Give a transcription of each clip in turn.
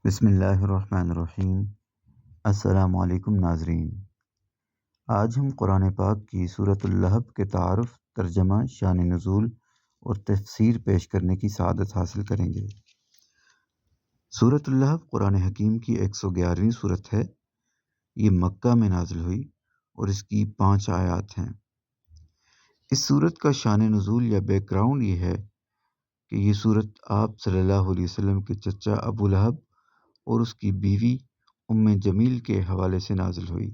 بسم اللہ الرحمن الرحیم۔ السلام علیکم ناظرین، آج ہم قرآن پاک کی سورۃ اللہب کے تعارف، ترجمہ، شان نزول اور تفسیر پیش کرنے کی سعادت حاصل کریں گے۔ سورۃ اللہب قرآن حکیم کی 111ویں سورت ہے۔ یہ مکہ میں نازل ہوئی اور اس کی 5 آیات ہیں۔ اس سورت کا شان نزول یا بیک گراؤنڈ یہ ہے کہ یہ سورت آپ صلی اللہ علیہ وسلم کے چچا ابو لہب اور اس کی بیوی ام جمیل کے حوالے سے نازل ہوئی۔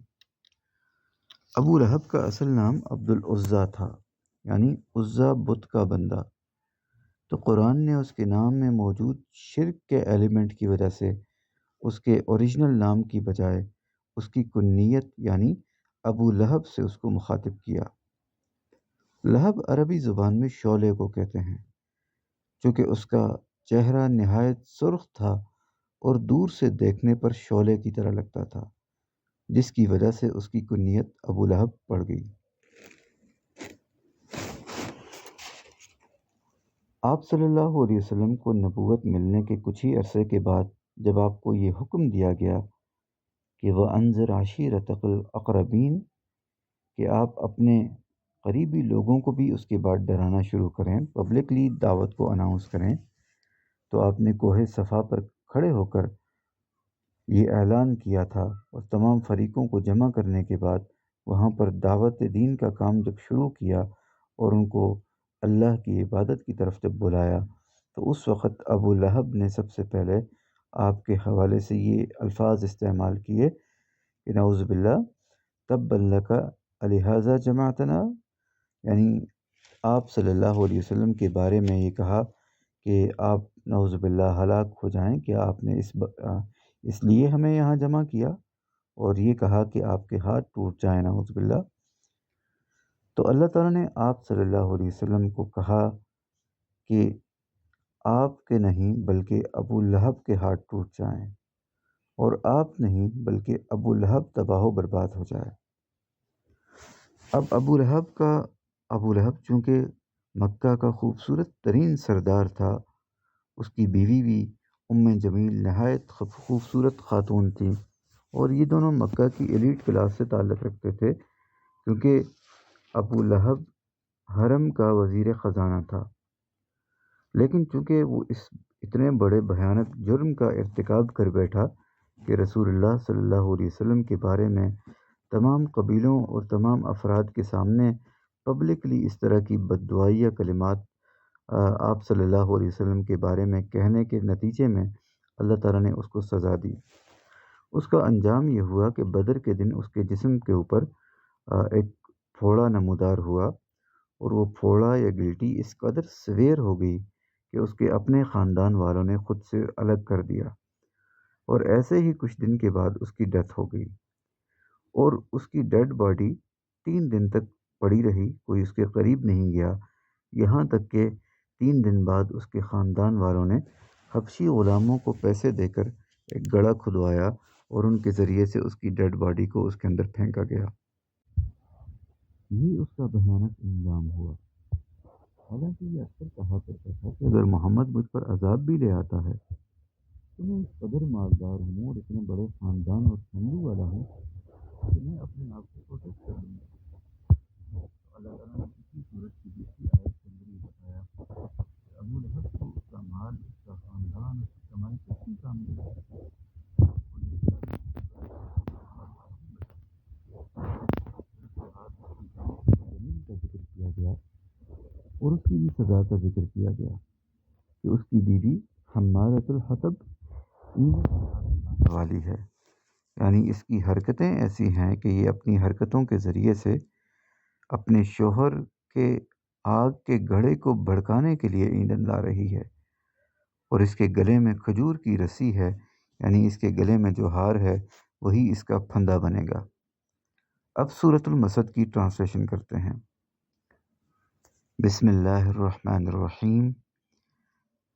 ابو لہب کا اصل نام عبد العزیٰ تھا، یعنی عزیٰ بت کا بندہ، تو قرآن نے اس کے نام میں موجود شرک کے ایلیمنٹ کی وجہ سے اس کے اوریجنل نام کی بجائے اس کی کنیت یعنی ابو لہب سے اس کو مخاطب کیا۔ لہب عربی زبان میں شعلے کو کہتے ہیں، چونکہ اس کا چہرہ نہایت سرخ تھا اور دور سے دیکھنے پر شعلے کی طرح لگتا تھا، جس کی وجہ سے اس کی کنیت ابو لہب پڑ گئی۔ آپ صلی اللہ علیہ وسلم کو نبوت ملنے کے کچھ ہی عرصے کے بعد جب آپ کو یہ حکم دیا گیا کہ وَأَنذِرْ عَشِيرَتَكَ الْأَقْرَبِينَ، کہ آپ اپنے قریبی لوگوں کو بھی اس کے بعد ڈرانا شروع کریں، پبلکلی دعوت کو اناؤنس کریں، تو آپ نے کوہ صفا پر کھڑے ہو کر یہ اعلان کیا تھا، اور تمام فریقوں کو جمع کرنے کے بعد وہاں پر دعوت دین کا کام جب شروع کیا اور ان کو اللہ کی عبادت کی طرف جب بلایا، تو اس وقت ابو لہب نے سب سے پہلے آپ کے حوالے سے یہ الفاظ استعمال کیے کہ نعوذ باللہ تبا لک لہذا جمعتنا، یعنی آپ صلی اللہ علیہ وسلم کے بارے میں یہ کہا کہ آپ نعوذ باللہ ہلاک ہو جائیں کہ آپ نے اس لیے ہمیں یہاں جمع کیا، اور یہ کہا کہ آپ کے ہاتھ ٹوٹ جائیں نعوذ باللہ۔ تو اللہ تعالیٰ نے آپ صلی اللہ علیہ وسلم کو کہا کہ آپ کے نہیں بلکہ ابو لہب کے ہاتھ ٹوٹ جائیں، اور آپ نہیں بلکہ ابو لہب تباہ و برباد ہو جائے۔ اب ابو لہب چونکہ مکہ کا خوبصورت ترین سردار تھا، اس کی بیوی بھی ام جمیل نہایت خوبصورت خاتون تھی، اور یہ دونوں مکہ کی ایلیٹ کلاس سے تعلق رکھتے تھے، کیونکہ ابو لہب حرم کا وزیر خزانہ تھا۔ لیکن چونکہ وہ اس اتنے بڑے بھیانک جرم کا ارتکاب کر بیٹھا کہ رسول اللہ صلی اللہ علیہ وسلم کے بارے میں تمام قبیلوں اور تمام افراد کے سامنے پبلکلی اس طرح کی بددعائیہ کلمات آپ صلی اللہ علیہ وسلم کے بارے میں کہنے کے نتیجے میں اللہ تعالیٰ نے اس کو سزا دی۔ اس کا انجام یہ ہوا کہ بدر کے دن اس کے جسم کے اوپر ایک پھوڑا نمودار ہوا، اور وہ پھوڑا یا گلٹی اس قدر سویر ہو گئی کہ اس کے اپنے خاندان والوں نے خود سے الگ کر دیا، اور ایسے ہی کچھ دن کے بعد اس کی ڈیتھ ہو گئی، اور اس کی ڈیڈ باڈی 3 دن تک پڑی رہی، کوئی اس کے قریب نہیں گیا، یہاں تک کہ 3 دن بعد اس کے خاندان والوں نے حبشی غلاموں کو پیسے دے کر ایک گڑھا کھدوایا، اور ان کے ذریعے سے اس کی ڈیڈ باڈی کو اس کے اندر پھینکا گیا۔ یہ اس کا بھیانک انجام ہوا۔ حالانکہ یہ اکثر کہا کرتا تھا کہ اگر محمد مجھ پر عذاب بھی لے آتا ہے تو میں اس قدر مالدار ہوں اور اتنے بڑے خاندان اور فیملی والا ہوں کہ میں اپنے آپ کو پروٹیکٹ کر لوں گا۔ تو اللہ تعالیٰ نے اسی صورت کی دوسری آیت کے اندر یہ بتایا کہ ابو لہب کو اس کا مال، اس کا خاندان، اس کی کمائی کچھ نہیں کام دے گا، اور یہ زمین کا ذکر کیا گیا، اور اس کی بھی سزا کا ذکر کیا گیا کہ اس کی بیوی حمالۃ الحطب والی ہے، یعنی اس کی حرکتیں ایسی ہیں کہ یہ اپنی حرکتوں کے ذریعے سے اپنے شوہر کے آگ کے گڑھے کو بھڑکانے کے لیے ایندھن لا رہی ہے، اور اس کے گلے میں کھجور کی رسی ہے، یعنی اس کے گلے میں جو ہار ہے وہی اس کا پھندا بنے گا۔ اب سورۃ المسد کی ٹرانسلیشن کرتے ہیں۔ بسم اللہ الرحمن الرحیم۔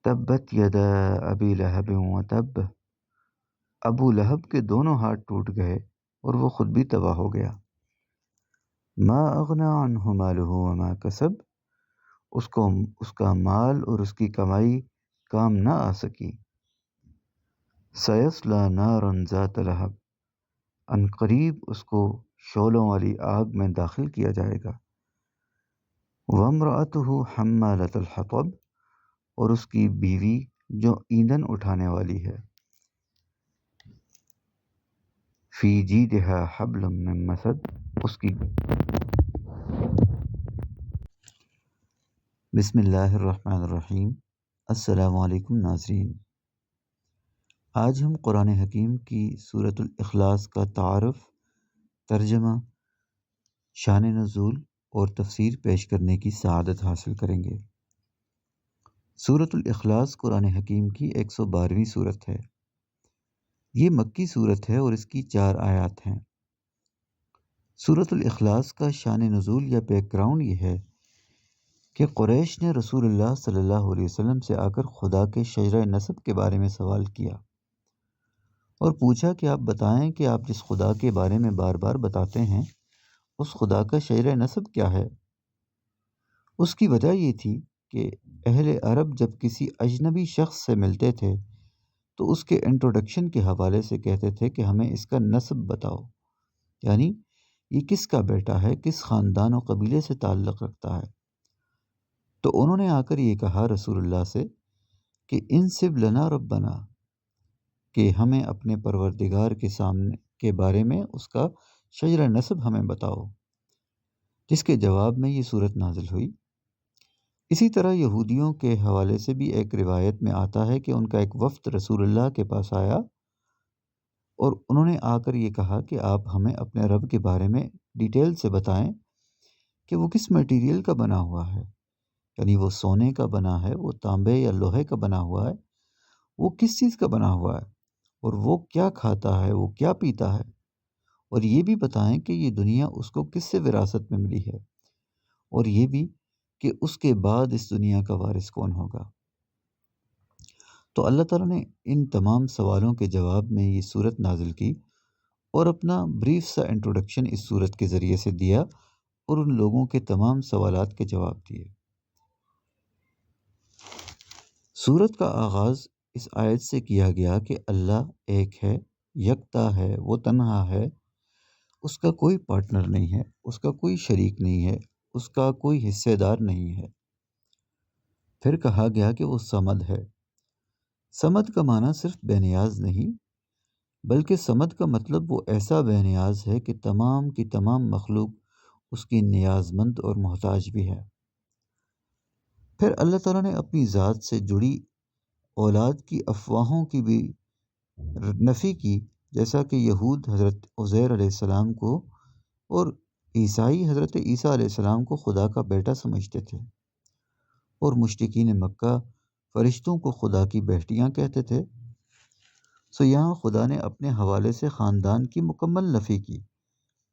تبت یدا ابی لہب وتب، ابو لہب کے دونوں ہاتھ ٹوٹ گئے اور وہ خود بھی تباہ ہو گیا۔ ما اغنی عنہ مالہ وما کسب، اس کا مال اور اس کی کمائی کام نہ آ سکی۔ سیصلی نارا ذات لہب، ان قریب اس کو شعلوں والی آگ میں داخل کیا جائے گا۔ وامرأتہ حمالۃ الحطب، اور اس کی بیوی جو ایندھن اٹھانے والی ہے۔ فی جیدہا حبل من مسد، اس کی بسم اللہ الرحمن الرحیم۔ السلام علیکم ناظرین، آج ہم قرآن حکیم کی سورۃ الاخلاص کا تعارف، ترجمہ، شان نزول اور تفسیر پیش کرنے کی سعادت حاصل کریں گے۔ سورۃ الاخلاص قرآن حکیم کی 112ویں سورت ہے۔ یہ مکی سورت ہے اور اس کی 4 آیات ہیں۔ سورۃ الاخلاص کا شان نزول یا بیک گراؤنڈ یہ ہے کہ قریش نے رسول اللہ صلی اللہ علیہ وسلم سے آ کر خدا کے شجرہ نسب کے بارے میں سوال کیا اور پوچھا کہ آپ بتائیں کہ آپ جس خدا کے بارے میں بار بار بتاتے ہیں اس خدا کا شجرہ نسب کیا ہے؟ اس کی وجہ یہ تھی کہ اہل عرب جب کسی اجنبی شخص سے ملتے تھے تو اس کے انٹروڈکشن کے حوالے سے کہتے تھے کہ ہمیں اس کا نسب بتاؤ، یعنی یہ کس کا بیٹا ہے، کس خاندان و قبیلے سے تعلق رکھتا ہے۔ تو انہوں نے آ کر یہ کہا رسول اللہ سے کہ انسب لنا ربنا، کہ ہمیں اپنے پروردگار کے سامنے کے بارے میں اس کا شجرہ نسب ہمیں بتاؤ، جس کے جواب میں یہ صورت نازل ہوئی۔ اسی طرح یہودیوں کے حوالے سے بھی ایک روایت میں آتا ہے کہ ان کا ایک وفد رسول اللہ کے پاس آیا اور انہوں نے آ کر یہ کہا کہ آپ ہمیں اپنے رب کے بارے میں ڈیٹیل سے بتائیں کہ وہ کس میٹیریل کا بنا ہوا ہے، یعنی وہ سونے کا بنا ہے، وہ تانبے یا لوہے کا بنا ہوا ہے، وہ کس چیز کا بنا ہوا ہے، اور وہ کیا کھاتا ہے، وہ کیا پیتا ہے، اور یہ بھی بتائیں کہ یہ دنیا اس کو کس سے وراثت میں ملی ہے، اور یہ بھی کہ اس کے بعد اس دنیا کا وارث کون ہوگا۔ تو اللہ تعالیٰ نے ان تمام سوالوں کے جواب میں یہ صورت نازل کی اور اپنا بریف سا انٹروڈکشن اس صورت کے ذریعے سے دیا اور ان لوگوں کے تمام سوالات کے جواب دیے۔ سورت کا آغاز اس آیت سے کیا گیا کہ اللہ ایک ہے، یکتا ہے، وہ تنہا ہے، اس کا کوئی پارٹنر نہیں ہے، اس کا کوئی شریک نہیں ہے، اس کا کوئی حصے دار نہیں ہے۔ پھر کہا گیا کہ وہ صمد ہے۔ صمد کا معنی صرف بے نیاز نہیں، بلکہ صمد کا مطلب وہ ایسا بے نیاز ہے کہ تمام کی تمام مخلوق اس کی نیاز مند اور محتاج بھی ہے۔ پھر اللہ تعالیٰ نے اپنی ذات سے جڑی اولاد کی افواہوں کی بھی نفی کی، جیسا کہ یہود حضرت عزیر علیہ السلام کو اور عیسائی حضرت عیسیٰ علیہ السلام کو خدا کا بیٹا سمجھتے تھے، اور مشرکین مکہ فرشتوں کو خدا کی بیٹیاں کہتے تھے۔ سو یہاں خدا نے اپنے حوالے سے خاندان کی مکمل نفی کی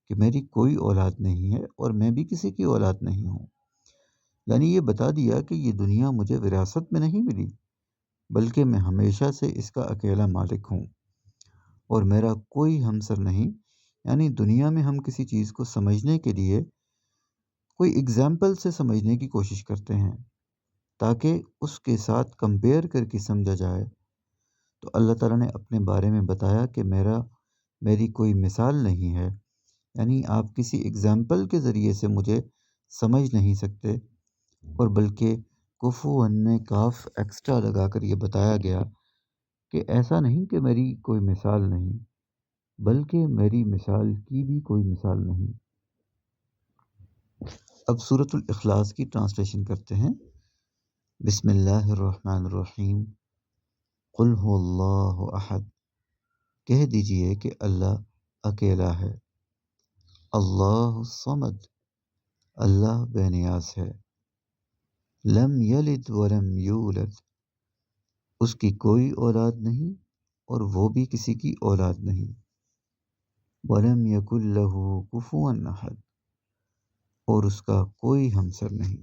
کہ میری کوئی اولاد نہیں ہے اور میں بھی کسی کی اولاد نہیں ہوں، یعنی یہ بتا دیا کہ یہ دنیا مجھے وراثت میں نہیں ملی، بلکہ میں ہمیشہ سے اس کا اکیلا مالک ہوں اور میرا کوئی ہمسر نہیں۔ یعنی دنیا میں ہم کسی چیز کو سمجھنے کے لیے کوئی اگزامپل سے سمجھنے کی کوشش کرتے ہیں تاکہ اس کے ساتھ کمپیئر کر کے سمجھا جائے، تو اللہ تعالیٰ نے اپنے بارے میں بتایا کہ میری کوئی مثال نہیں ہے، یعنی آپ کسی اگزامپل کے ذریعے سے مجھے سمجھ نہیں سکتے، اور بلکہ کفوً میں کاف ایکسٹرا لگا کر یہ بتایا گیا کہ ایسا نہیں کہ میری کوئی مثال نہیں، بلکہ میری مثال کی بھی کوئی مثال نہیں۔ اب سورۃ الاخلاص کی ٹرانسلیشن کرتے ہیں۔ بسم اللہ الرحمن الرحیم۔ قل هو اللہ احد، کہہ دیجئے کہ اللہ اکیلا ہے۔ اللہ الصمد، اللہ بے نیاز ہے۔ لم یلد ولم یولد، اس کی کوئی اولاد نہیں اور وہ بھی کسی کی اولاد نہیں۔ ولم یکن لہ کفوا احد، اور اس کا کوئی ہمسر نہیں۔